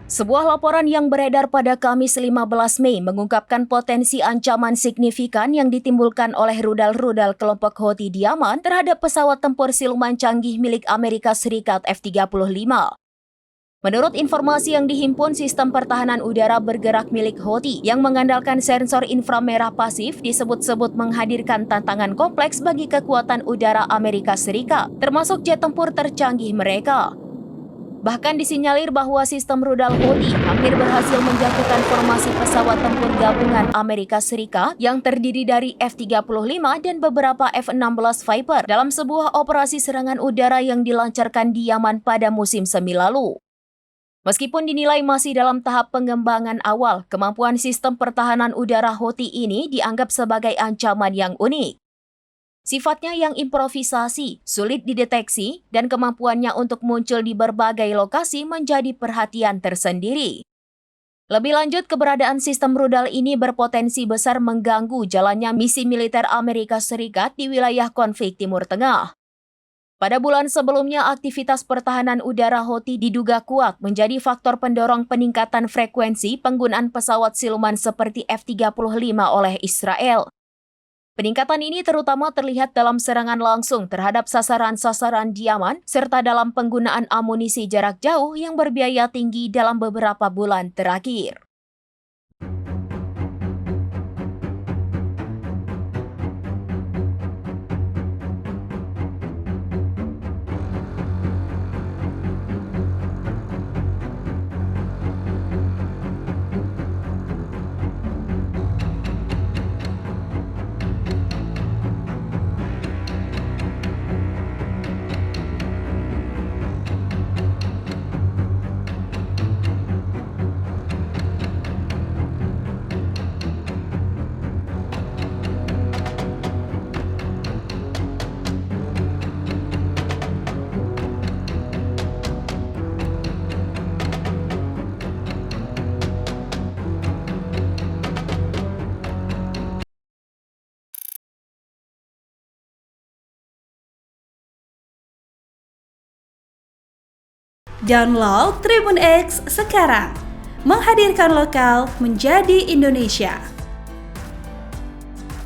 Sebuah laporan yang beredar pada Kamis 15 Mei mengungkapkan potensi ancaman signifikan yang ditimbulkan oleh rudal-rudal kelompok Houthi di Yaman terhadap pesawat tempur siluman canggih milik Amerika Serikat F-35. Menurut informasi yang dihimpun, sistem pertahanan udara bergerak milik Houthi yang mengandalkan sensor inframerah pasif disebut-sebut menghadirkan tantangan kompleks bagi kekuatan udara Amerika Serikat, termasuk jet tempur tercanggih mereka. Bahkan disinyalir bahwa sistem rudal Houthi hampir berhasil menjatuhkan formasi pesawat tempur gabungan Amerika Serikat yang terdiri dari F-35 dan beberapa F-16 Viper dalam sebuah operasi serangan udara yang dilancarkan di Yaman pada musim semi lalu. Meskipun dinilai masih dalam tahap pengembangan awal, kemampuan sistem pertahanan udara Houthi ini dianggap sebagai ancaman yang unik. Sifatnya yang improvisasi, sulit dideteksi, dan kemampuannya untuk muncul di berbagai lokasi menjadi perhatian tersendiri. Lebih lanjut, keberadaan sistem rudal ini berpotensi besar mengganggu jalannya misi militer Amerika Serikat di wilayah konflik Timur Tengah. Pada bulan sebelumnya, aktivitas pertahanan udara Houthi diduga kuat menjadi faktor pendorong peningkatan frekuensi penggunaan pesawat siluman seperti F-35 oleh Israel. Peningkatan ini terutama terlihat dalam serangan langsung terhadap sasaran-sasaran di Yaman, serta dalam penggunaan amunisi jarak jauh yang berbiaya tinggi dalam beberapa bulan terakhir. Download Tribun X sekarang, menghadirkan lokal menjadi Indonesia.